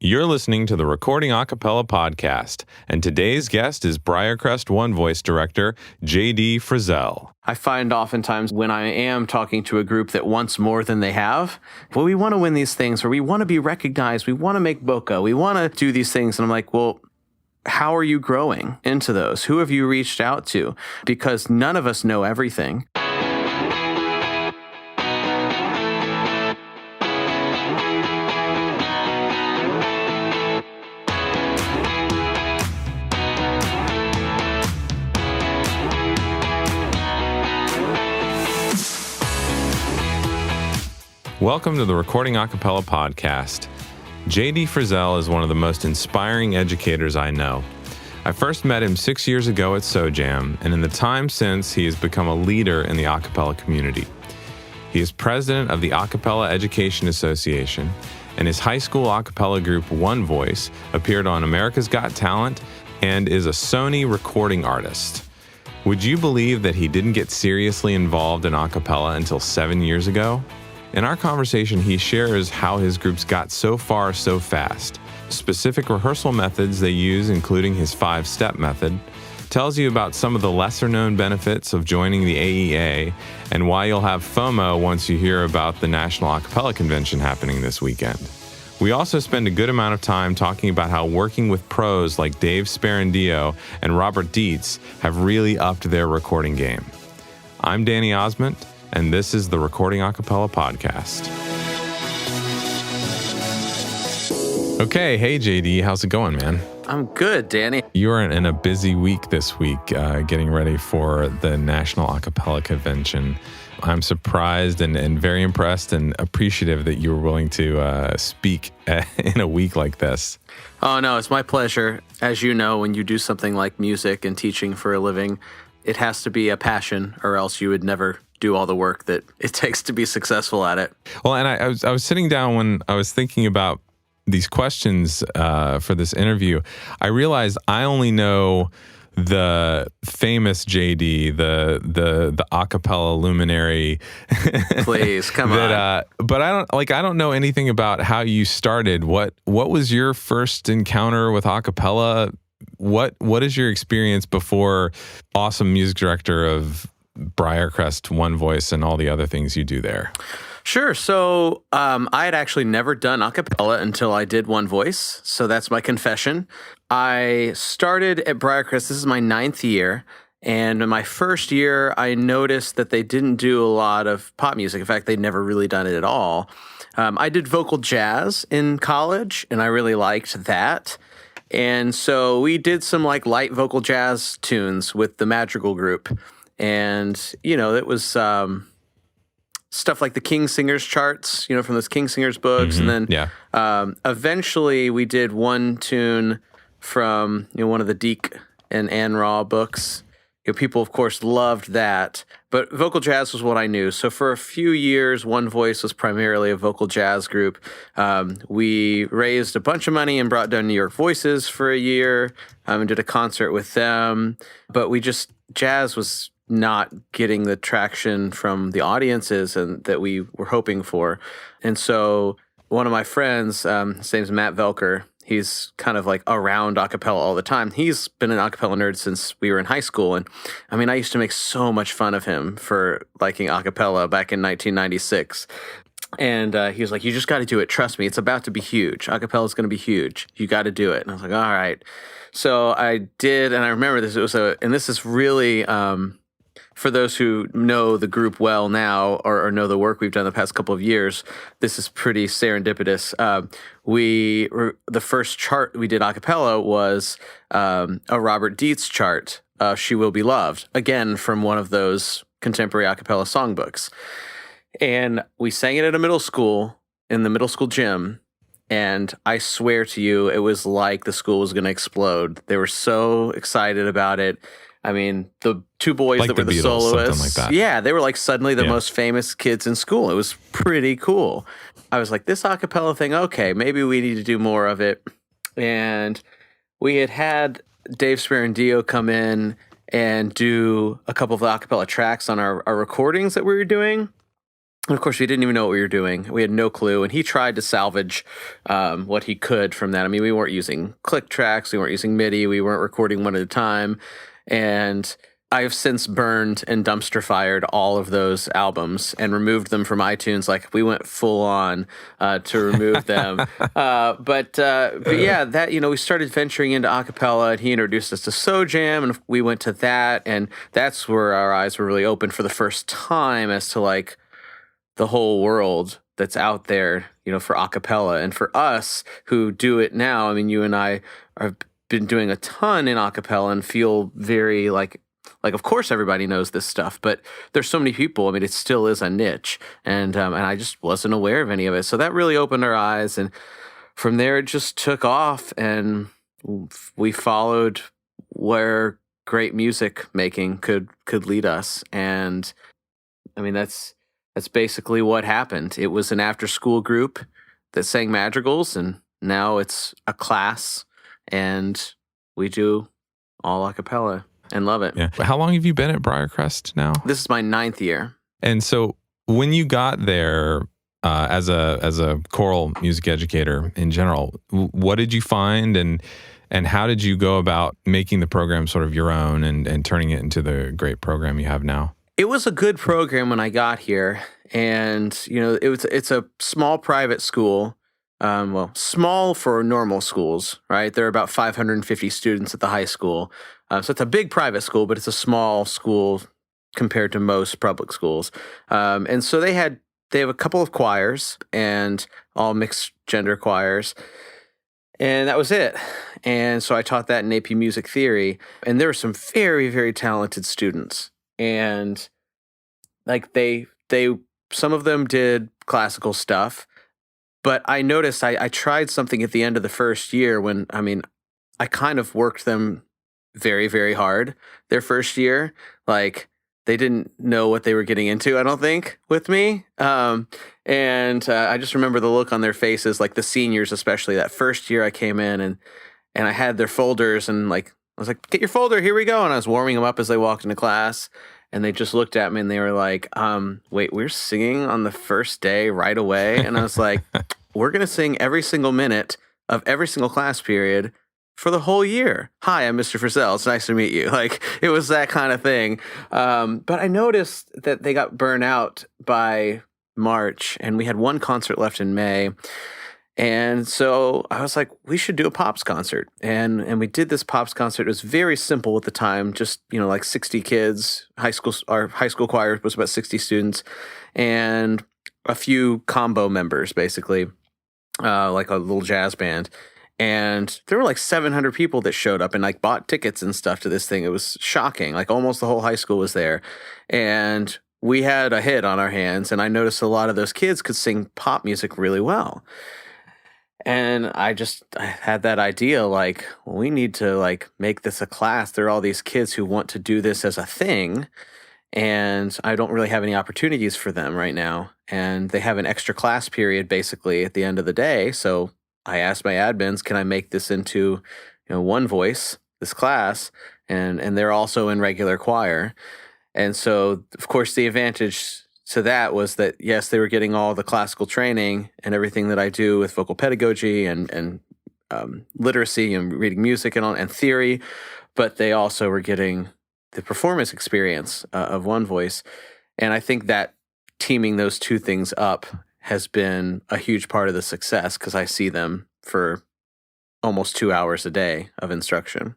You're listening to the Recording Acappella Podcast, and today's guest is Briarcrest OneVoice director, J.D. Frizzell. I find oftentimes when I am talking to a group that wants more than they have, well, we want to win these things, or we want to be recognized, we want to make bokeh, we want to do these things, and I'm like, well, how are you growing into those? Who have you reached out to? Because none of us know everything. Welcome to the Recording Acappella Podcast. J.D. Frizzell is one of the most inspiring educators I know. I first met him 6 years ago at SoJam, and in the time since, he has become a leader in the Acappella community. He is president of the Acappella Education Association, and his high school Acappella group OneVoice appeared on America's Got Talent and is a Sony recording artist. Would you believe that he didn't get seriously involved in Acappella until 7 years ago? In our conversation, he shares how his groups got so far so fast, specific rehearsal methods they use, including his 5-step method, tells you about some of the lesser-known benefits of joining the AEA, and why you'll have FOMO once you hear about the National Acappella Convention happening this weekend. We also spend a good amount of time talking about how working with pros like Dave Sperandio and Robert Dietz have really upped their recording game. I'm Danny Osment, and this is the Recording Acappella Podcast. Okay, hey JD, how's it going, man? I'm good, Danny. You're in a busy week this week, getting ready for the National Acappella Convention. I'm surprised and very impressed and appreciative that you were willing to speak in a week like this. Oh, no, it's my pleasure. As you know, when you do something like music and teaching for a living, it has to be a passion, or else you would never do all the work that it takes to be successful at it. Well, and I was sitting down when I was thinking about these questions for this interview. I realized I only know the famous JD, the acapella luminary. Please, come on. But I don't know anything about how you started. What was your first encounter with acapella? What is your experience before awesome music director of Briarcrest OneVoice and all the other things you do there? Sure. So I had actually never done acapella until I did OneVoice. So that's my confession. I started at Briarcrest. This is my 9th year. And in my first year, I noticed that they didn't do a lot of pop music. In fact, they'd never really done it at all. I did vocal jazz in college, and I really liked that. And so we did some like light vocal jazz tunes with the Madrigal group. And, you know, it was stuff like the King Singers charts, you know, from those King Singers books. Mm-hmm. And then eventually we did one tune from, you know, one of the Deke and Ann Raw books. You know, people, of course, loved that. But vocal jazz was what I knew. So for a few years, OneVoice was primarily a vocal jazz group. We raised a bunch of money and brought down New York Voices for a year and did a concert with them. But jazz was not getting the traction from the audiences and that we were hoping for. And so one of my friends, his name's Matt Velker, he's kind of like around acapella all the time. He's been an acapella nerd since we were in high school. And I mean, I used to make so much fun of him for liking acapella back in 1996. And he was like, you just got to do it. Trust me, it's about to be huge. Acapella is going to be huge. You got to do it. And I was like, all right. So I did. And I remember this. And this is really, for those who know the group well now or know the work we've done the past couple of years, this is pretty serendipitous. The first chart we did a cappella was a Robert Dietz chart, She Will Be Loved, again from one of those contemporary a cappella songbooks. And we sang it at a middle school, in the middle school gym, and I swear to you, it was like the school was going to explode. They were so excited about it. I mean, the two boys like that were the Beatles, soloists, like that. Yeah, they were like suddenly the most famous kids in school. It was pretty cool. I was like, this a cappella thing, okay, maybe we need to do more of it. And we had Dave Sperandio come in and do a couple of a cappella tracks on our recordings that we were doing. And of course, we didn't even know what we were doing. We had no clue. And he tried to salvage what he could from that. I mean, we weren't using click tracks. We weren't using MIDI. We weren't recording one at a time. And I've since burned and dumpster fired all of those albums and removed them from iTunes. Like, we went full on to remove them. But yeah, that, we started venturing into acapella, and he introduced us to SoJam, and we went to that. And that's where our eyes were really open for the first time as to like the whole world that's out there, for acapella. And for us who do it now, I mean, you and I have been doing a ton in acapella and feel very like, of course, everybody knows this stuff, but there's so many people. I mean, it still is a niche, and I just wasn't aware of any of it. So that really opened our eyes, and from there it just took off, and we followed where great music making could lead us. And I mean, that's basically what happened. It was an after-school group that sang madrigals, and now it's a class, and we do all a cappella and love it. Yeah. How long have you been at Briarcrest now? This is my 9th year. And so when you got there as a choral music educator in general, what did you find, and how did you go about making the program sort of your own and turning it into the great program you have now? It was a good program when I got here, and it's a small private school. Small for normal schools, right? There are about 550 students at the high school. So it's a big private school, but it's a small school compared to most public schools. And so they have a couple of choirs, and all mixed gender choirs. And that was it. And so I taught that in AP Music Theory. And there were some very, very talented students. And like some of them did classical stuff. But I noticed I tried something at the end of the first year when, I kind of worked them very, very hard their first year. Like, they didn't know what they were getting into, I don't think, with me. And I just remember the look on their faces, like the seniors especially. That first year I came in and I had their folders, and like I was like, "Get your folder, here we go." And I was warming them up as they walked into class. And they just looked at me and they were like, wait, we're singing on the first day right away? And I was like, we're going to sing every single minute of every single class period for the whole year. Hi, I'm Mr. Frizzell. It's nice to meet you. Like, it was that kind of thing. But I noticed that they got burned out by March, and we had one concert left in May. And so I was like, we should do a Pops concert. And we did this Pops concert. It was very simple at the time, just, like 60 kids. Our high school choir was about 60 students, and a few combo members, basically, like a little jazz band. And there were like 700 people that showed up and like bought tickets and stuff to this thing. It was shocking. Like, almost the whole high school was there. And we had a hit on our hands. And I noticed a lot of those kids could sing pop music really well. And I had that idea, like, well, we need to like make this a class. There are all these kids who want to do this as a thing, and I don't really have any opportunities for them right now. And they have an extra class period basically at the end of the day. So I asked my admins, can I make this into, OneVoice, this class? And they're also in regular choir. And so, of course, the advantage to that was that, yes, they were getting all the classical training and everything that I do with vocal pedagogy and literacy and reading music and theory, but they also were getting the performance experience of OneVoice. And I think that teaming those two things up has been a huge part of the success, because I see them for almost 2 hours a day of instruction.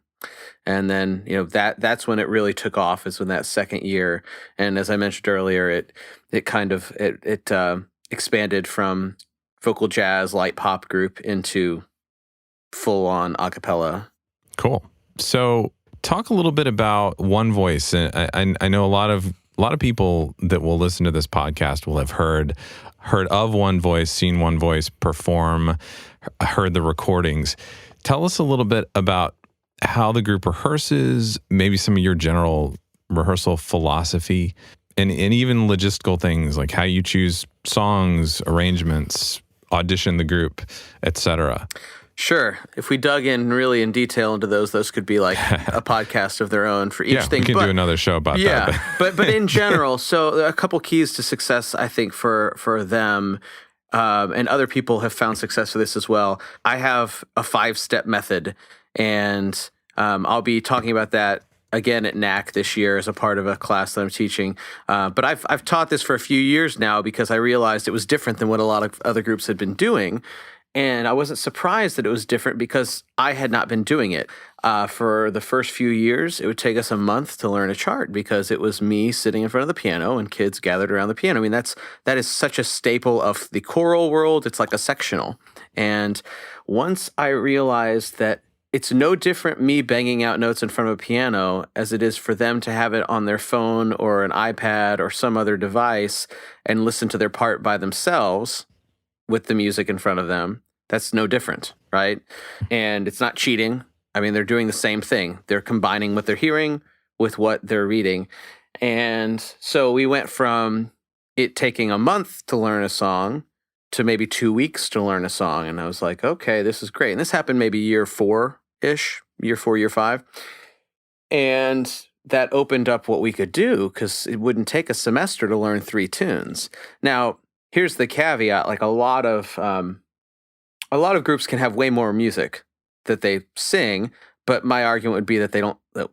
And then, that's when it really took off, is when that second year. And as I mentioned earlier, it kind of expanded from vocal jazz, light pop group into full on a cappella. Cool. So talk a little bit about OneVoice. I know a lot of people that will listen to this podcast will have heard of OneVoice, seen OneVoice perform, heard the recordings. Tell us a little bit about how the group rehearses, maybe some of your general rehearsal philosophy, and even logistical things like how you choose songs, arrangements, audition the group, etc. Sure. If we dug in really in detail into those could be like a podcast of their own for each thing. We can do another show about that. Yeah, but in general, so a couple keys to success, I think, for them, and other people have found success with this as well. I have a 5-step method, and I'll be talking about that again at NAC this year as a part of a class that I'm teaching. But I've taught this for a few years now because I realized it was different than what a lot of other groups had been doing. And I wasn't surprised that it was different because I had not been doing it. For the first few years, it would take us a month to learn a chart because it was me sitting in front of the piano and kids gathered around the piano. I mean, that is such a staple of the choral world. It's like a sectional. And once I realized that it's no different me banging out notes in front of a piano as it is for them to have it on their phone or an iPad or some other device and listen to their part by themselves with the music in front of them. That's no different, right? And it's not cheating. I mean, they're doing the same thing. They're combining what they're hearing with what they're reading. And so we went from it taking a month to learn a song to maybe 2 weeks to learn a song. And I was like, okay, this is great. And this happened maybe year 4-ish, year 4, year 5. And that opened up what we could do because it wouldn't take a semester to learn 3 tunes. Now, here's the caveat: like a lot of groups can have way more music that they sing, but my argument would be that they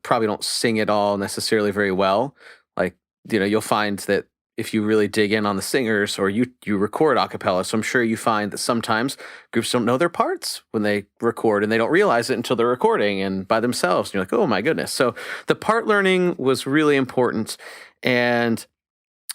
probably don't sing it all necessarily very well. Like, you'll find that if you really dig in on the singers, or you record a cappella, so I'm sure you find that sometimes groups don't know their parts when they record, and they don't realize it until they're recording and by themselves. And you're like, oh my goodness. So the part learning was really important, and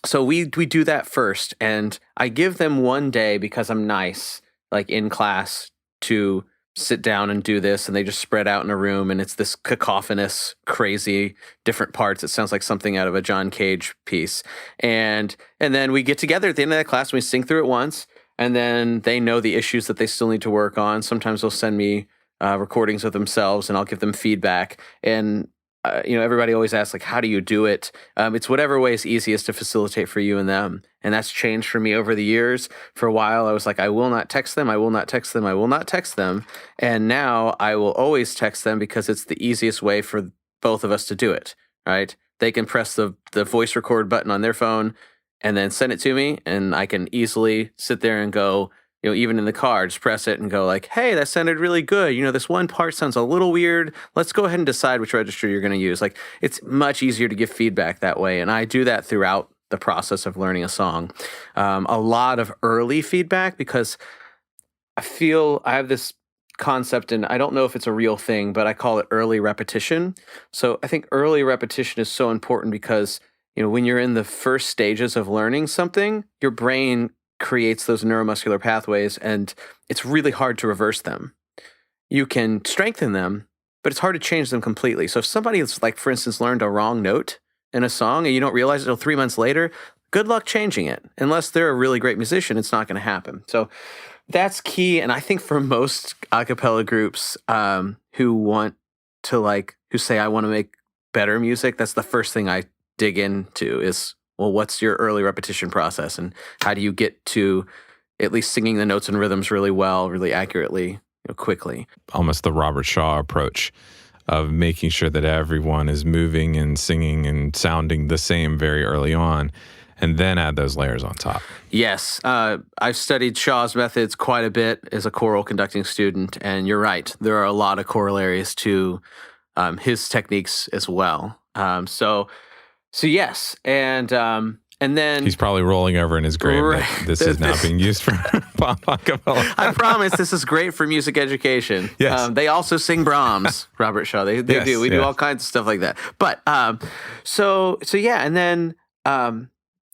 so we do that first, and I give them one day because I'm nice, like in class, to sit down and do this, and they just spread out in a room, and it's this cacophonous, crazy, different parts. It sounds like something out of a John Cage piece. And then we get together at the end of that class, and we sing through it once, and then they know the issues that they still need to work on. Sometimes they'll send me recordings of themselves, and I'll give them feedback. And everybody always asks, like, how do you do it? It's whatever way is easiest to facilitate for you and them. And that's changed for me over the years. For a while, I was like, I will not text them. I will not text them. I will not text them. And now I will always text them because it's the easiest way for both of us to do it, right? They can press the voice record button on their phone and then send it to me. And I can easily sit there and go, even in the car, just press it and go like, hey, that sounded really good. This one part sounds a little weird. Let's go ahead and decide which register you're going to use. Like, it's much easier to give feedback that way. And I do that throughout the process of learning a song. A lot of early feedback, because I feel I have this concept, and I don't know if it's a real thing, but I call it early repetition. So I think early repetition is so important because, when you're in the first stages of learning something, your brain creates those neuromuscular pathways, and it's really hard to reverse them. You can strengthen them, but it's hard to change them completely. So if somebody's, like, for instance, learned a wrong note in a song and you don't realize it until 3 months later, good luck changing it. Unless they're a really great musician, it's not going to happen. So that's key. And I think for most a cappella groups who say, I want to make better music, that's the first thing I dig into is, well, what's your early repetition process, and how do you get to at least singing the notes and rhythms really well, really accurately, quickly? Almost the Robert Shaw approach of making sure that everyone is moving and singing and sounding the same very early on, and then add those layers on top. Yes. I've studied Shaw's methods quite a bit as a choral conducting student, and you're right. There are a lot of corollaries to his techniques as well. So yes, and then he's probably rolling over in his grave. Right. That this is now being used for pop acapella. I promise this is great for music education. Yes. They also sing Brahms, Robert Shaw. They do. We do all kinds of stuff like that. But so yeah, and then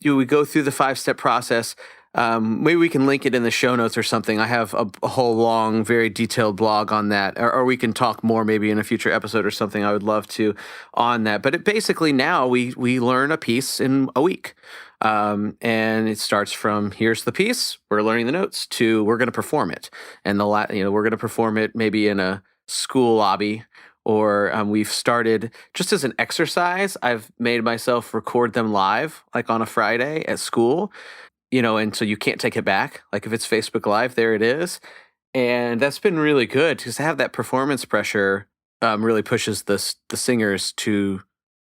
we go through the 5-step process. Maybe we can link it in the show notes or something. I have a whole long, very detailed blog on that, or we can talk more maybe in a future episode or something. I would love to on that. But basically now we learn a piece in a week. And it starts from here's the piece, we're learning the notes, to we're going to perform it. And we're going to perform it maybe in a school lobby, or we've started just as an exercise. I've made myself record them live, like on a Friday at school. And so you can't take it back. Like if it's Facebook Live, there it is. And that's been really good because to have that performance pressure really pushes the singers to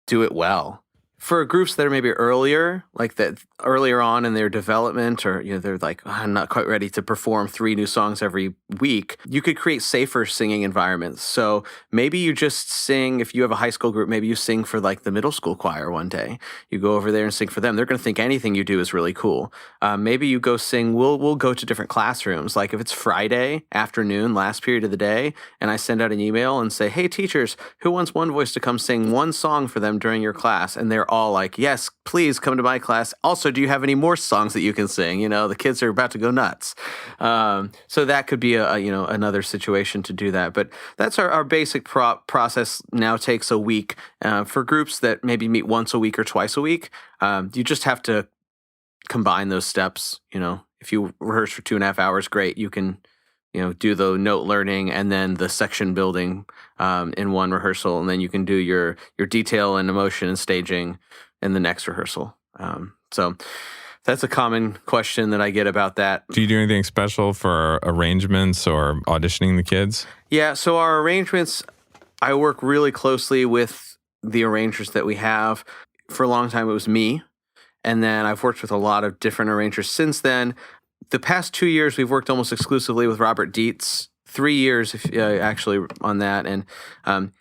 do it well. For groups that are maybe earlier, like that earlier on in their development, or they're like, oh, I'm not quite ready to perform 3 new songs every week, you could create safer singing environments. So maybe you just sing, if you have a high school group, maybe you sing for like the middle school choir one day. You go over there and sing for them. They're going to think anything you do is really cool. Maybe you go sing, we'll go to different classrooms. Like if it's Friday afternoon, last period of the day, and I send out an email and say, hey teachers, who wants OneVoice to come sing one song for them during your class? And they're all like, yes, please come to my class. Also, do you have any more songs that you can sing? The kids are about to go nuts. So that could be another situation to do that. But that's our basic process now takes a week. For groups that maybe meet once a week or twice a week, you just have to combine those steps. If you rehearse for 2.5 hours, great. You can do the note learning and then the section building in one rehearsal, and then you can do your detail and emotion and staging in the next rehearsal. So that's a common question that I get about that. Do you do anything special for arrangements or auditioning the kids? Yeah, so our arrangements, I work really closely with the arrangers that we have. For a long time, it was me, and then I've worked with a lot of different arrangers since then. The past 2 years, we've worked almost exclusively with Robert Dietz. 3 years, actually, on that. And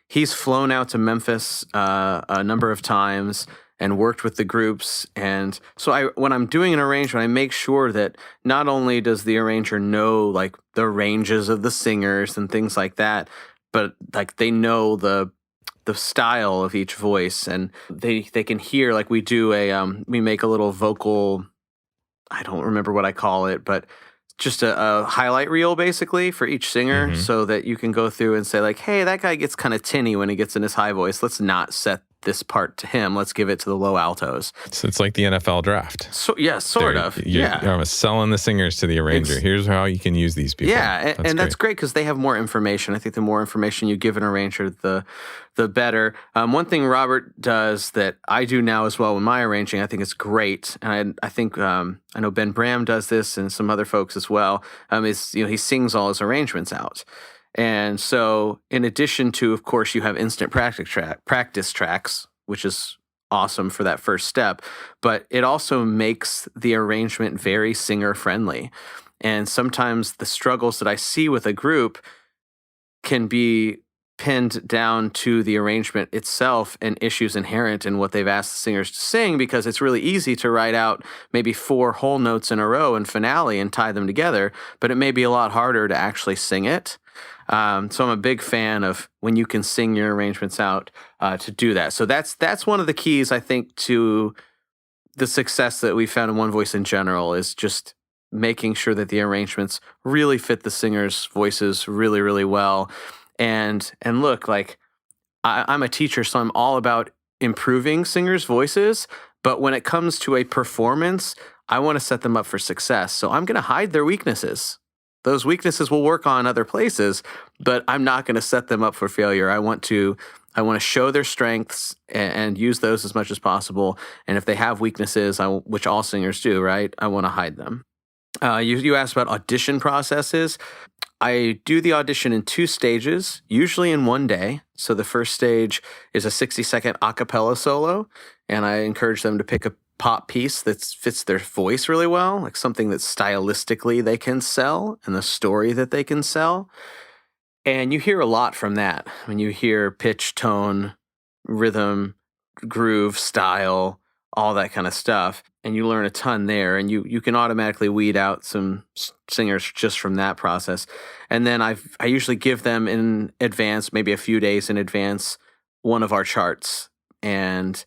he's flown out to Memphis a number of times and worked with the groups. And so when I'm doing an arrangement, I make sure that not only does the arranger know like the ranges of the singers and things like that, but like they know the style of each voice, and they can hear, like we do we make a little vocal, I don't remember what I call it, but just a highlight reel basically for each singer, so that you can go through and say like, hey, that guy gets kind of tinny when he gets in his high voice. Let's not set this part to him. Let's give it to the low altos. So it's like the NFL draft. So yeah, sort of. You're selling the singers to the arranger. Here's how you can use these people. Yeah, that's great because they have more information. I think the more information you give an arranger, the better. One thing Robert does that I do now as well with my arranging, I think it's great, and I think I know Ben Bram does this and some other folks as well. Is he sings all his arrangements out. And so in addition to, of course, you have instant practice tracks, which is awesome for that first step, but it also makes the arrangement very singer friendly. And sometimes the struggles that I see with a group can be pinned down to the arrangement itself and issues inherent in what they've asked the singers to sing, because it's really easy to write out maybe 4 whole notes in a row in finale and tie them together, but it may be a lot harder to actually sing it. So I'm a big fan of when you can sing your arrangements out to do that. So that's one of the keys, I think, to the success that we found in OneVoice in general, is just making sure that the arrangements really fit the singers' voices really, really well. And look, like I'm a teacher, so I'm all about improving singers' voices. But when it comes to a performance, I want to set them up for success. So I'm going to hide their weaknesses. Those weaknesses will work on other places, but I'm not going to set them up for failure. I want to show their strengths and use those as much as possible. And if they have weaknesses, which all singers do, right? I want to hide them. You asked about audition processes. I do the audition in 2 stages, usually in one day. So the first stage is a 60-second Acappella solo, and I encourage them to pick a pop piece that fits their voice really well, like something that stylistically they can sell and the story that they can sell. And you hear a lot from that. When you hear pitch, tone, rhythm, groove, style, all that kind of stuff. And you learn a ton there, and you can automatically weed out some singers just from that process. And then I usually give them in advance, maybe a few days in advance, one of our charts, and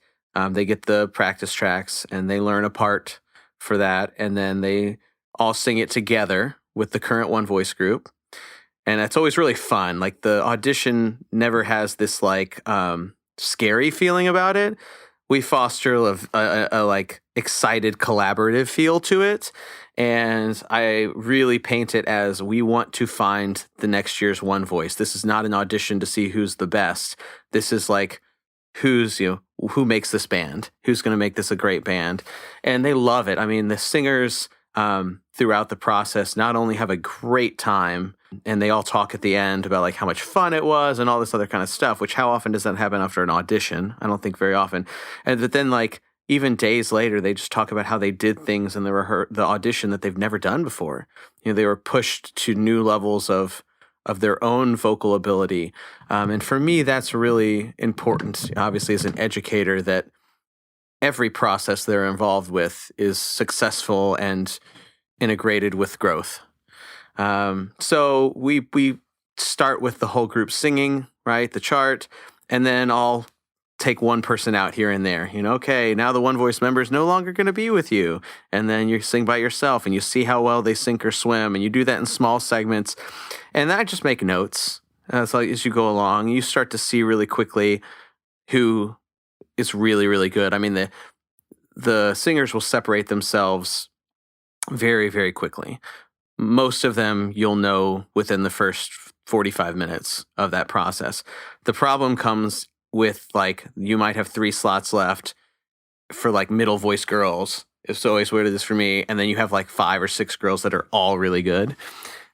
they get the practice tracks and they learn a part for that. And then they all sing it together with the current OneVoice group. And it's always really fun. Like the audition never has this like scary feeling about it. We foster a like excited collaborative feel to it. And I really paint it as we want to find the next year's OneVoice. This is not an audition to see who's the best. This is like, who makes this band? Who's going to make this a great band? And they love it. I mean, the singers throughout the process not only have a great time and they all talk at the end about like how much fun it was and all this other kind of stuff, which how often does that happen after an audition? I don't think very often. But then like even days later, they just talk about how they did things in the audition that they've never done before. They were pushed to new levels of their own vocal ability. And for me, that's really important, obviously, as an educator, that every process they're involved with is successful and integrated with growth. So we start with the whole group singing, right, the chart, and then I'll take one person out here and there. Okay, now the OneVoice member is no longer going to be with you. And then you sing by yourself and you see how well they sink or swim. And you do that in small segments. And I just make notes. So as you go along, you start to see really quickly who is really, really good. I mean, the singers will separate themselves very, very quickly. Most of them you'll know within the first 45 minutes of that process. The problem comes with like you might have 3 slots left for like middle voice girls. It's always weird this for me. And then you have like 5 or 6 girls that are all really good.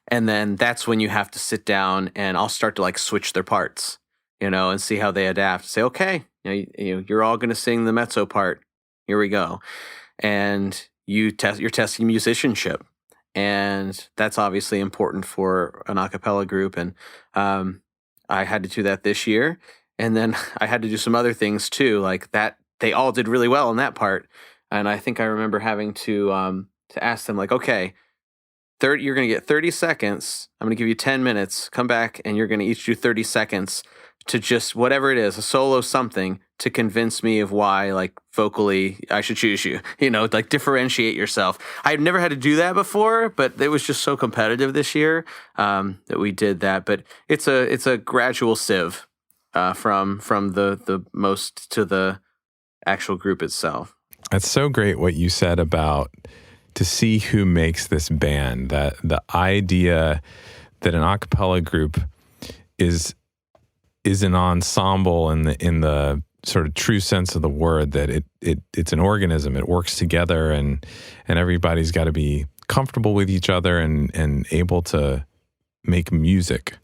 And then that's when you have to sit down and I'll start to like switch their parts, and see how they adapt. Say, okay, you're all going to sing the mezzo part. Here we go. And you're testing musicianship. And that's obviously important for an a cappella group. And I had to do that this year. And then I had to do some other things too, like that. They all did really well in that part. And I think I remember having to ask them like, okay, you're going to get 30 seconds. I'm going to give you 10 minutes. Come back and you're going to each do 30 seconds to just whatever it is, a solo something to convince me of why, like vocally, I should choose you, like differentiate yourself. I've never had to do that before, but it was just so competitive this year that we did that. But it's a gradual sieve from the most to the actual group itself. That's so great what you said about to see who makes this band, that the idea that an a cappella group is an ensemble in the sort of true sense of the word, that it's an organism. It works together and everybody's got to be comfortable with each other and able to make music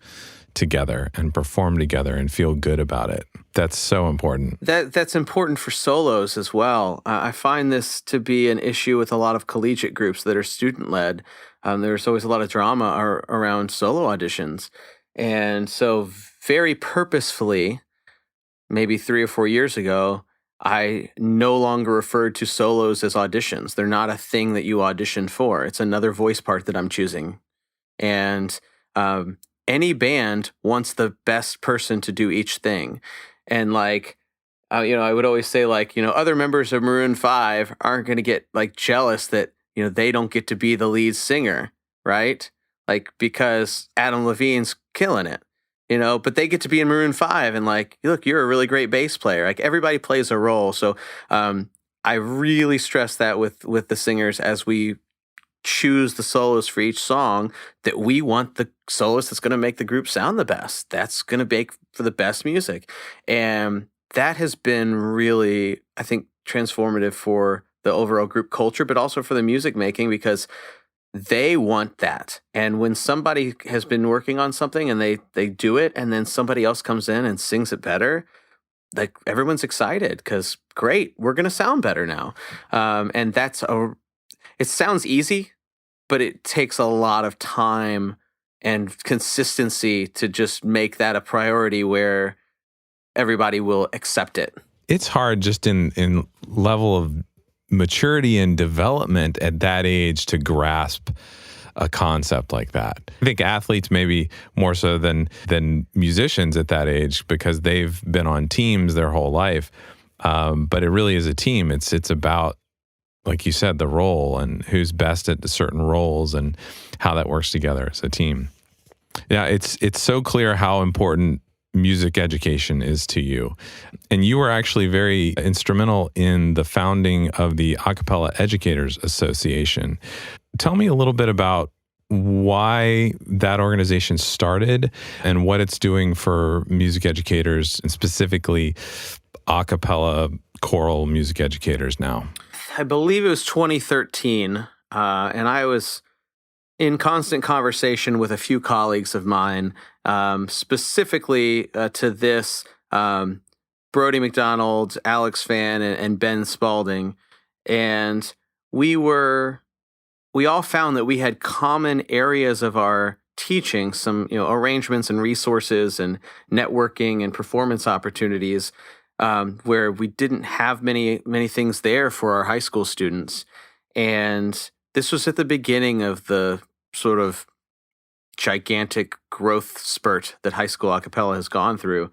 together and perform together and feel good about it. That's so important. That's important for solos as well. I find this to be an issue with a lot of collegiate groups that are student-led. There's always a lot of drama around solo auditions. And so very purposefully, maybe 3 or 4 years ago, I no longer referred to solos as auditions. They're not a thing that you audition for. It's another voice part that I'm choosing. And any band wants the best person to do each thing. And like, I would always say like, other members of Maroon 5 aren't going to get like jealous that, they don't get to be the lead singer, right? Like, because Adam Levine's killing it, but they get to be in Maroon 5 and like, look, you're a really great bass player. Like everybody plays a role. So I really stress that with the singers as we choose the solos for each song, that we want the soloist that's going to make the group sound the best. That's going to make for the best music. And that has been really, I think, transformative for the overall group culture, but also for the music making, because they want that. And when somebody has been working on something and they do it, and then somebody else comes in and sings it better, like everyone's excited because great, we're going to sound better now. And it sounds easy, but it takes a lot of time and consistency to just make that a priority where everybody will accept it. It's hard just in level of maturity and development at that age to grasp a concept like that. I think athletes maybe more so than musicians at that age, because they've been on teams their whole life. But it really is a team. It's about, like you said, the role and who's best at the certain roles and how that works together as a team. Yeah, it's so clear how important music education is to you. And you were actually very instrumental in the founding of the Acappella Educators Association. Tell me a little bit about why that organization started and what it's doing for music educators, and specifically a cappella choral music educators now. I believe it was 2013, and I was in constant conversation with a few colleagues of mine, specifically to this, Brody McDonald, Alex Fan, and Ben Spalding. And we all found that we had common areas of our teaching, some arrangements and resources and networking and performance opportunities, where we didn't have many things there for our high school students. And this was at the beginning of the sort of gigantic growth spurt that high school a cappella has gone through.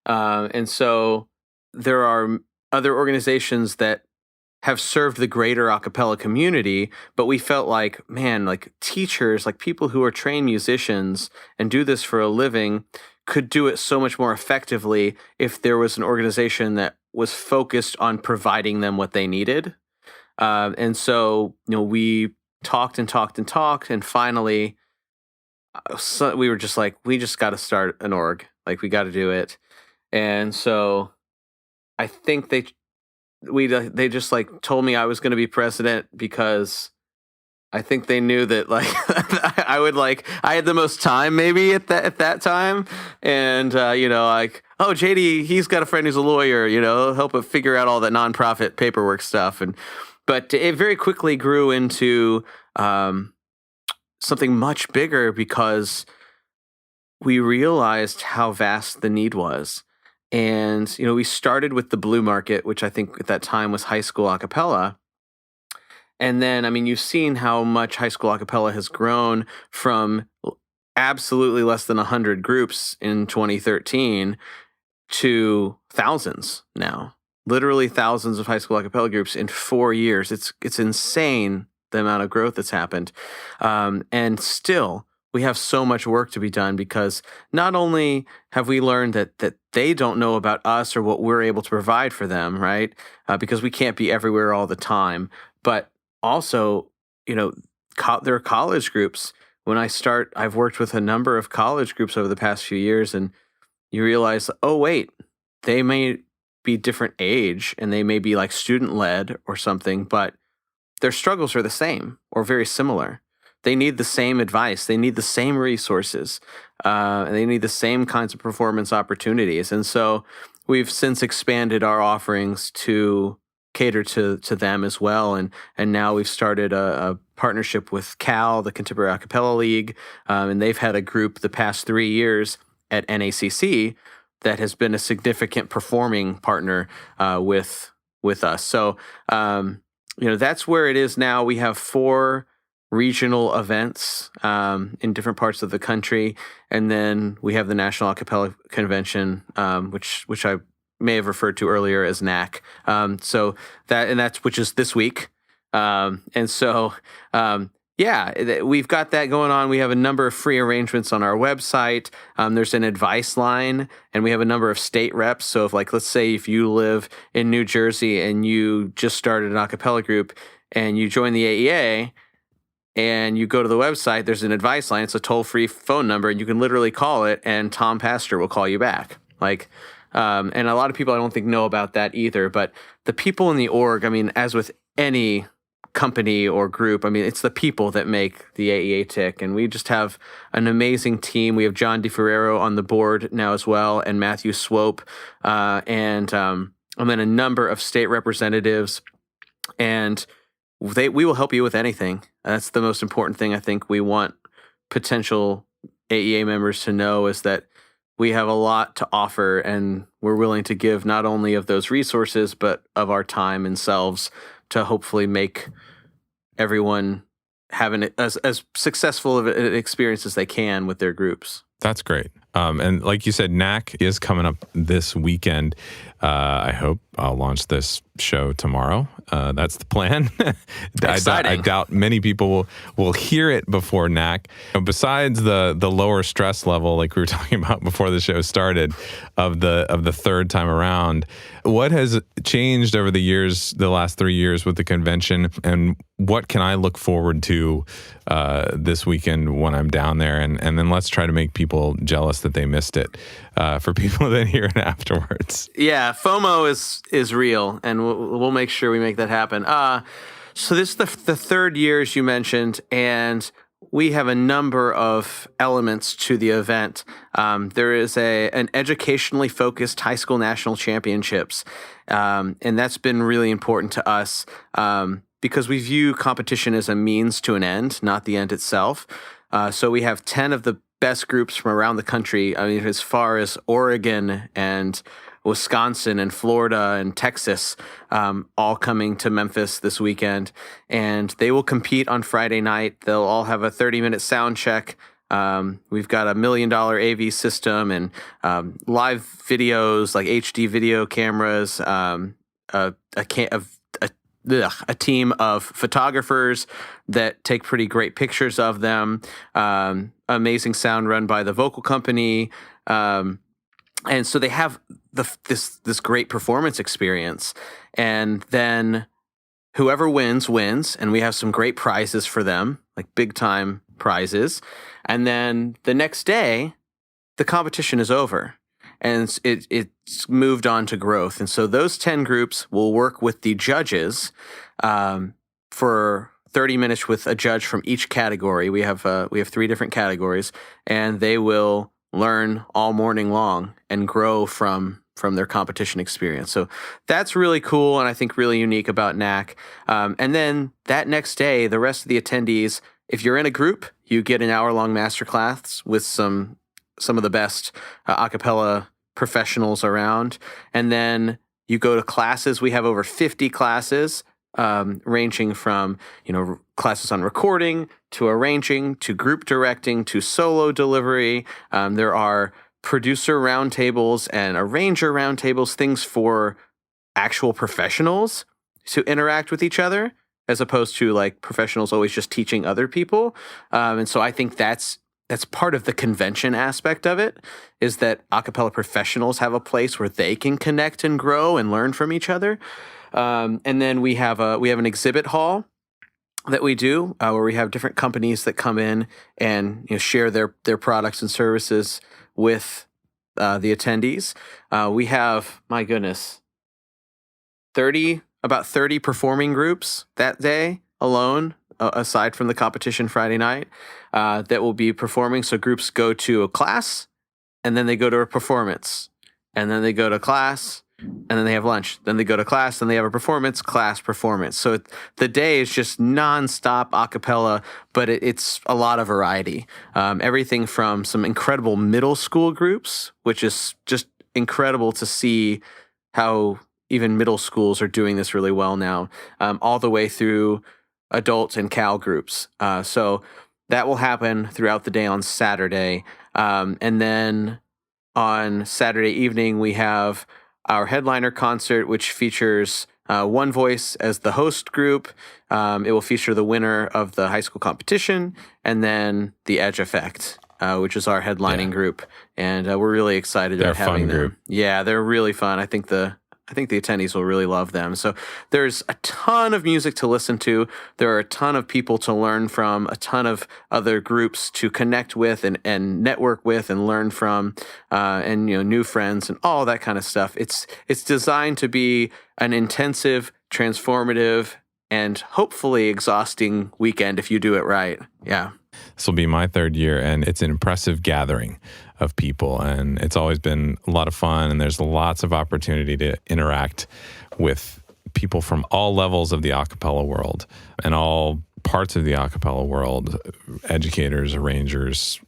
And so there are other organizations that have served the greater a cappella community, but we felt like, man, like teachers, like people who are trained musicians and do this for a living could do it so much more effectively if there was an organization that was focused on providing them what they needed. And so, we talked, and finally, we were just like, we just got to start an org. Like, we got to do it. And so I think they just like told me I was going to be president because I think they knew that like I had the most time maybe at that time. And, like, oh, JD, he's got a friend who's a lawyer, help him figure out all that nonprofit paperwork stuff. But it very quickly grew into something much bigger because we realized how vast the need was. And, we started with the Blue Market, which I think at that time was high school a cappella. And then, you've seen how much high school a cappella has grown from absolutely less than 100 groups in 2013 to thousands now. Literally thousands of high school a cappella groups in 4 years. It's insane the amount of growth that's happened. And still, we have so much work to be done because not only have we learned that they don't know about us or what we're able to provide for them, right? Because we can't be everywhere all the time. But also, there are college groups. I've worked with a number of college groups over the past few years, and you realize, oh, wait, they may be different age and they may be like student-led or something, but their struggles are the same or very similar. They need the same advice. They need the same resources. And they need the same kinds of performance opportunities. And so we've since expanded our offerings to cater to them as well. And now we've started a partnership with CAL, the Contemporary Acappella League. And they've had a group the past 3 years at NACC that has been a significant performing partner with us. So, that's where it is now. We have 4 regional events in different parts of the country, and then we have the National Acappella Convention, which I may have referred to earlier as NAC. Which is this week, we've got that going on. We have a number of free arrangements on our website. There's an advice line, and we have a number of state reps. So let's say if you live in New Jersey and you just started an a cappella group and you join the AEA, and you go to the website, there's an advice line. It's a toll-free phone number, and you can literally call it, and Tom Pastor will call you back. And a lot of people I don't think know about that either. But the people in the org, as with any company or group, it's the people that make the AEA tick. And we just have an amazing team. We have John DeFerrero on the board now as well, and Matthew Swope, and then a number of state representatives. And we will help you with anything. That's the most important thing I think we want potential AEA members to know, is that we have a lot to offer, and we're willing to give not only of those resources, but of our time and selves to hopefully make everyone have as successful of an experience as they can with their groups. That's great. And like you said, NAC is coming up this weekend. I hope I'll launch this show tomorrow. That's the plan. I doubt many people will hear it before NAC. Besides the lower stress level, like we were talking about before the show started, of the third time around, what has changed over the last 3 years with the convention, and what can I look forward to this weekend when I'm down there? And then let's try to make people jealous that they missed it for people that hear it afterwards. Yeah, FOMO is real, and we'll make sure we make that happen. So this is the third year, as you mentioned, and we have a number of elements to the event. There is an educationally focused high school national championships, and that's been really important to us because we view competition as a means to an end, not the end itself. So we have 10 of the best groups from around the country. I mean, as far as Oregon and Wisconsin and Florida and Texas, all coming to Memphis this weekend. And they will compete on Friday night. They'll all have a 30-minute sound check. We've got $1 million AV system and live videos, like HD video cameras, a team of photographers that take pretty great pictures of them, amazing sound run by the vocal company. And so they have this great performance experience. And then whoever wins, and we have some great prizes for them, like big-time prizes. And then the next day, the competition is over. And it's moved on to growth. And so those 10 groups will work with the judges for 30 minutes with a judge from each category. We have 3 different categories, and they will learn all morning long and grow from their competition experience. So that's really cool and I think really unique about NAC. And then that next day, the rest of the attendees, if you're in a group, you get an hour-long masterclass with some of the best a cappella professionals around. And then you go to classes. We have over 50 classes, ranging from, classes on recording to arranging to group directing to solo delivery. There are producer roundtables and arranger roundtables, things for actual professionals to interact with each other, as opposed to like professionals always just teaching other people. And so I think that's part of the convention aspect of it, is that a cappella professionals have a place where they can connect and grow and learn from each other. And then we have an exhibit hall that we do where we have different companies that come in and share their products and services with the attendees. We have, my goodness, about 30 performing groups that day alone, aside from the competition Friday night, that will be performing. So groups go to a class, and then they go to a performance, and then they go to class, and then they have lunch. Then they go to class, and they have a performance, class, performance. So the day is just nonstop a cappella, but it's a lot of variety. Everything from some incredible middle school groups, which is just incredible to see how even middle schools are doing this really well now, all the way through adult and Cal groups. So that will happen throughout the day on Saturday. And then on Saturday evening, we have our headliner concert, which features OneVoice as the host group. It will feature the winner of the high school competition, and then the Edge Effect, which is our headlining group. And we're really excited about having them. Group. Yeah, they're really fun. I think the attendees will really love them. So there's a ton of music to listen to. There are a ton of people to learn from, a ton of other groups to connect with and network with and learn from, and new friends and all that kind of stuff. It's designed to be an intensive, transformative, and hopefully exhausting weekend if you do it right. Yeah. This will be my 3rd year, and it's an impressive gathering of people, and it's always been a lot of fun, and there's lots of opportunity to interact with people from all levels of the a cappella world and all parts of the a cappella world: educators, arrangers,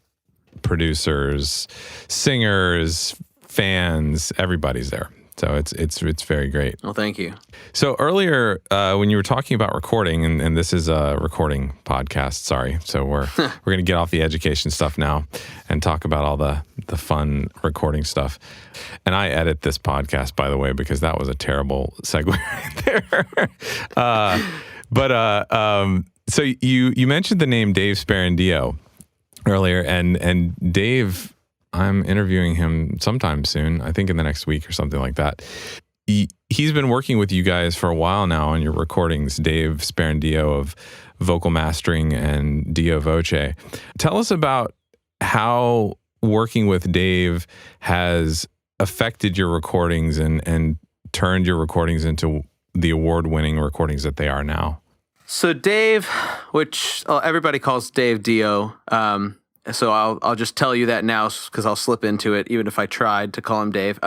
producers, singers, fans, everybody's there. So it's very great. Well, thank you. So earlier, when you were talking about recording, and this is a recording podcast, sorry. So we're going to get off the education stuff now and talk about all the fun recording stuff. And I edit this podcast, by the way, because that was a terrible segue right there. So you mentioned the name Dave Sperandio earlier, and Dave, I'm interviewing him sometime soon, I think in the next week or something like that. He's been working with you guys for a while now on your recordings, Dave Sperandio of Vocal Mastering and Dio Voce. Tell us about how working with Dave has affected your recordings and turned your recordings into the award-winning recordings that they are now. So Dave, which everybody calls Dave Dio, so I'll just tell you that now because I'll slip into it, even if I tried to call him Dave.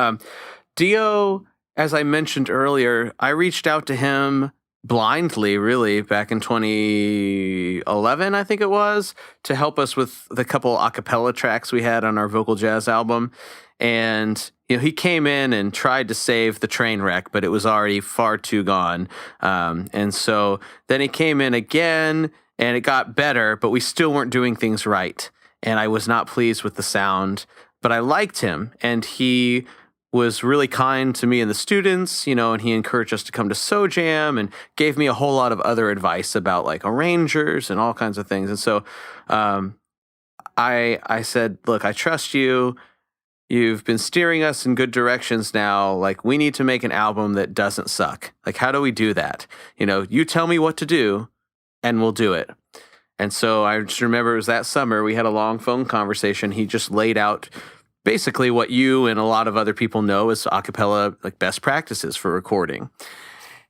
Dio, as I mentioned earlier, I reached out to him blindly, really, back in 2011, I think it was, to help us with the couple a cappella tracks we had on our vocal jazz album. And he came in and tried to save the train wreck, but it was already far too gone. And so then he came in again, and it got better, but we still weren't doing things right. And I was not pleased with the sound, but I liked him, and he was really kind to me and the students, and he encouraged us to come to SoJam and gave me a whole lot of other advice about like arrangers and all kinds of things. And so I said, look, I trust you. You've been steering us in good directions now. Like, we need to make an album that doesn't suck. Like, how do we do that? You tell me what to do and we'll do it. And so I just remember it was that summer, we had a long phone conversation. He just laid out basically what you and a lot of other people know as a cappella, like best practices for recording.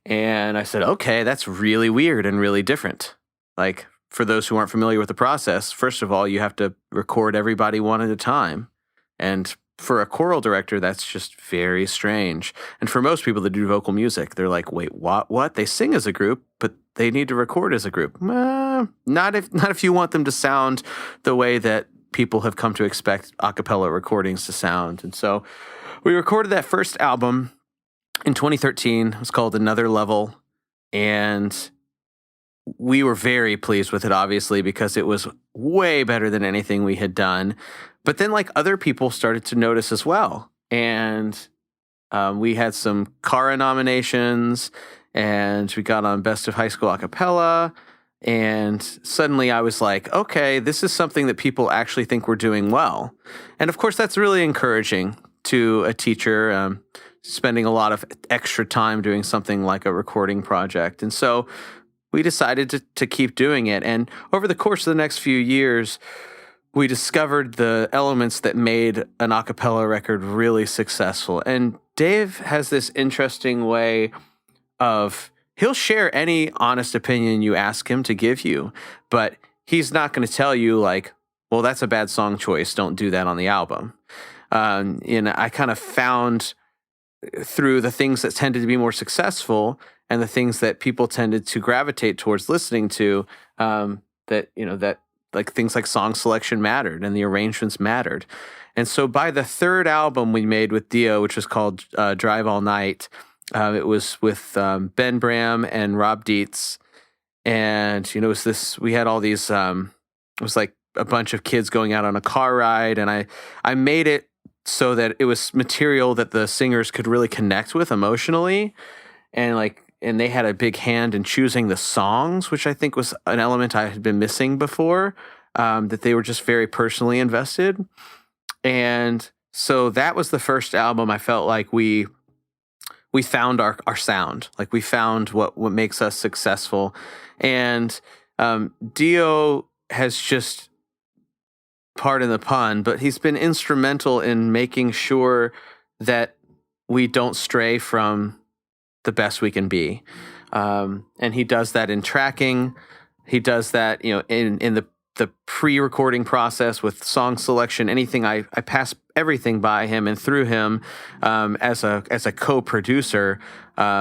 And I said, okay, that's really weird and really different. Like, for those who aren't familiar with the process, first of all, you have to record everybody one at a time. And for a choral director, that's just very strange. And for most people that do vocal music, they're like, wait, what? They sing as a group, but they need to record as a group. Not if you want them to sound the way that people have come to expect a cappella recordings to sound. And so we recorded that first album in 2013. It was called Another Level. And we were very pleased with it, obviously, because it was way better than anything we had done. But then like other people started to notice as well. And we had some Cara nominations, and we got on Best of High School Acappella. And suddenly I was like, okay, this is something that people actually think we're doing well. And of course, that's really encouraging to a teacher, spending a lot of extra time doing something like a recording project. And so we decided to keep doing it. And over the course of the next few years, we discovered the elements that made an a cappella record really successful. And Dave has this interesting way of, he'll share any honest opinion you ask him to give you, but he's not going to tell you like, well, that's a bad song choice, don't do that on the album. I kind of found through the things that tended to be more successful and the things that people tended to gravitate towards listening to, that like things like song selection mattered and the arrangements mattered. And so by the third album we made with Dio, which was called Drive All Night, it was with Ben Bram and Rob Dietz. And, it was this, we had all these, it was like a bunch of kids going out on a car ride. And I made it so that it was material that the singers could really connect with emotionally. And they had a big hand in choosing the songs, which I think was an element I had been missing before, that they were just very personally invested. And so that was the first album I felt like we found our sound. Like we found what makes us successful. And Dio has just, pardon the pun, but he's been instrumental in making sure that we don't stray from the best we can be. And he does that in tracking. He does that, in the pre-recording process with song selection, anything. I pass everything by him and through him as a co-producer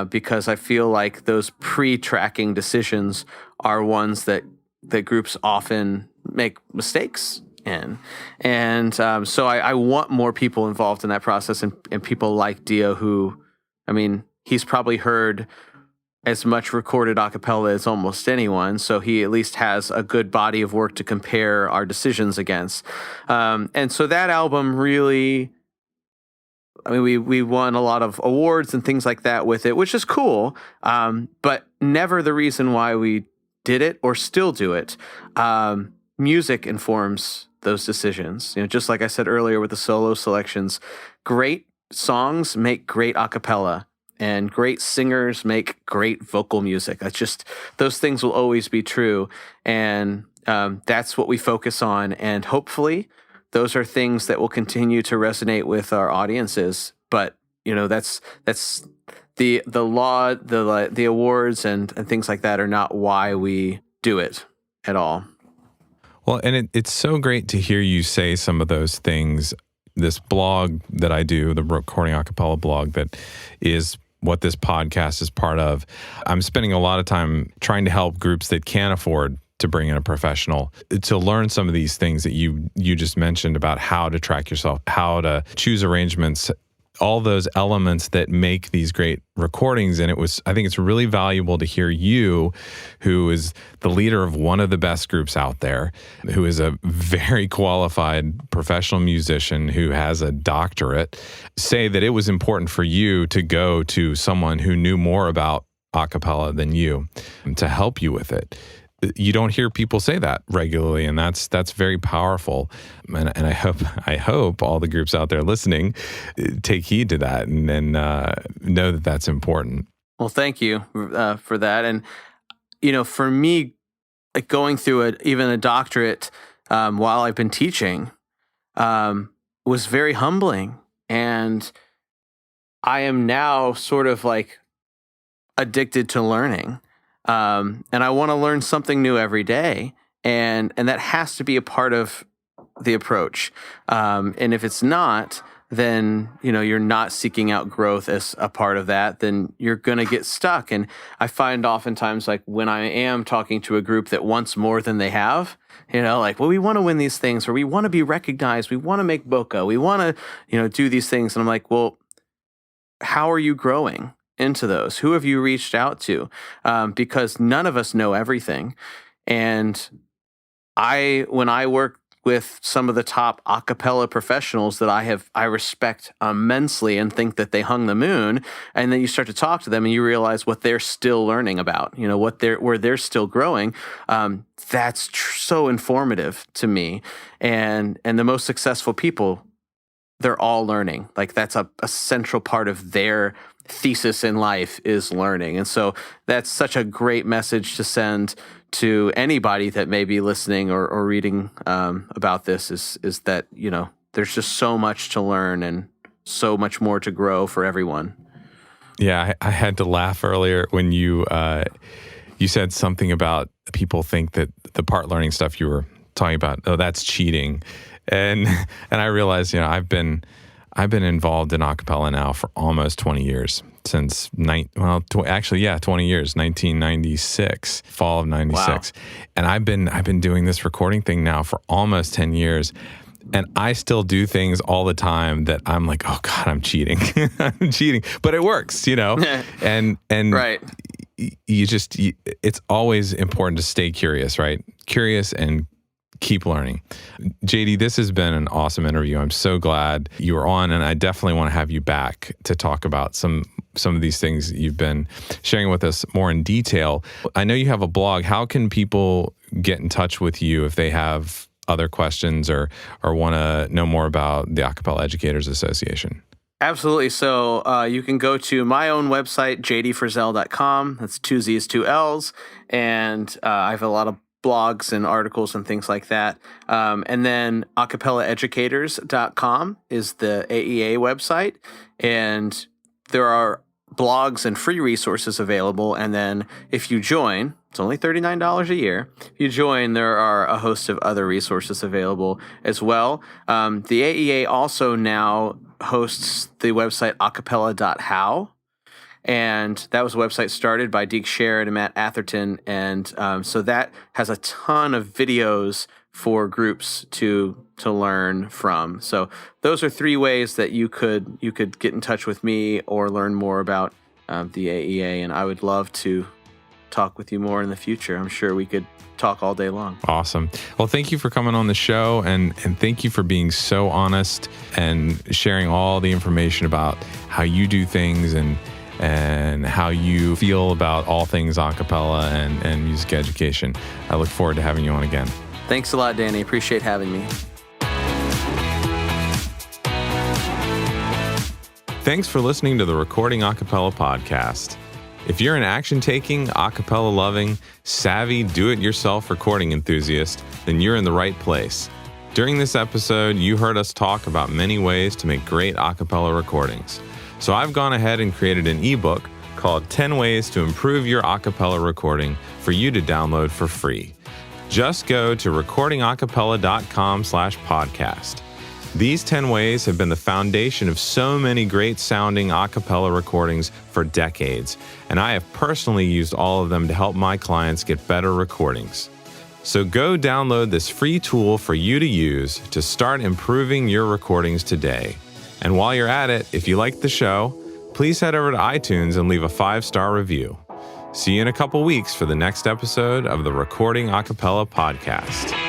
because I feel like those pre-tracking decisions are ones that groups often make mistakes in. And so I want more people involved in that process and people like Dio who, he's probably heard as much recorded a cappella as almost anyone, so he at least has a good body of work to compare our decisions against. And so that album really, we won a lot of awards and things like that with it, which is cool, but never the reason why we did it or still do it. Music informs those decisions. Just like I said earlier with the solo selections, great songs make great a cappella. And great singers make great vocal music. That's just, those things will always be true. And that's what we focus on. And hopefully those are things that will continue to resonate with our audiences. But, that's the law, the awards and things like that are not why we do it at all. Well, and it's so great to hear you say some of those things. This blog that I do, the Recording Acappella blog, that is what this podcast is part of. I'm spending a lot of time trying to help groups that can't afford to bring in a professional to learn some of these things that you just mentioned about how to track yourself, how to choose arrangements, all those elements that make these great recordings. And I think it's really valuable to hear you, who is the leader of one of the best groups out there, who is a very qualified professional musician who has a doctorate, say that it was important for you to go to someone who knew more about a cappella than you to help you with it. You don't hear people say that regularly, and that's very powerful. And I hope all the groups out there listening take heed to that and know that that's important. Well, thank you for that. And for me, like going through even a doctorate while I've been teaching was very humbling, and I am now sort of like addicted to learning. And I want to learn something new every day. And that has to be a part of the approach. And if it's not, then, you're not seeking out growth as a part of that, then you're going to get stuck. And I find oftentimes, like when I am talking to a group that wants more than they have, like, well, we want to win these things, or we want to be recognized. We want to make bokeh. We want to, do these things. And I'm like, well, how are you growing into those? Who have you reached out to? Because none of us know everything. And when I work with some of the top a cappella professionals that I respect immensely and think that they hung the moon, and then you start to talk to them and you realize what they're still learning about, where they're still growing. That's so informative to me. And the most successful people, they're all learning. Like that's a central part of their thesis in life is learning. And so that's such a great message to send to anybody that may be listening or reading about this is that, there's just so much to learn and so much more to grow for everyone. Yeah, I had to laugh earlier when you said something about people think that the part learning stuff you were talking about, oh, that's cheating. And I realized, I've been involved in a cappella now for almost 20 years, since 20 years, 1996, fall of 96. Wow. And I've been doing this recording thing now for almost 10 years. And I still do things all the time that I'm like, oh God, I'm cheating. I'm cheating. But it works, and right. It's always important to stay curious, right? Curious and keep learning. JD, this has been an awesome interview. I'm so glad you were on, and I definitely want to have you back to talk about some of these things that you've been sharing with us more in detail. I know you have a blog. How can people get in touch with you if they have other questions or want to know more about the Acappella Educators Association? Absolutely. So you can go to my own website, jdfrizzell.com. That's 2 Z's, 2 L's. And I have a lot of blogs and articles and things like that. And then acapellaeducators.com is the AEA website. And there are blogs and free resources available. And then if you join, it's only $39 a year. If you join, there are a host of other resources available as well. The AEA also now hosts the website acappella.how. And that was a website started by Deke Sherrod and Matt Atherton. And so that has a ton of videos for groups to learn from. So those are 3 ways that you could get in touch with me or learn more about the AEA. And I would love to talk with you more in the future. I'm sure we could talk all day long. Awesome. Well, thank you for coming on the show, and thank you for being so honest and sharing all the information about how you do things and how you feel about all things a cappella and music education. I look forward to having you on again. Thanks a lot, Danny. Appreciate having me. Thanks for listening to the Recording Acappella podcast. If you're an action-taking, a cappella loving, savvy, do-it-yourself recording enthusiast, then you're in the right place. During this episode, you heard us talk about many ways to make great a cappella recordings. So I've gone ahead and created an ebook called 10 Ways to Improve Your Acapella Recording for you to download for free. Just go to recordingacapella.com/podcast. These 10 ways have been the foundation of so many great sounding acapella recordings for decades, and I have personally used all of them to help my clients get better recordings. So go download this free tool for you to use to start improving your recordings today. And while you're at it, if you like the show, please head over to iTunes and leave a 5-star review. See you in a couple weeks for the next episode of the Recording Acapella Podcast.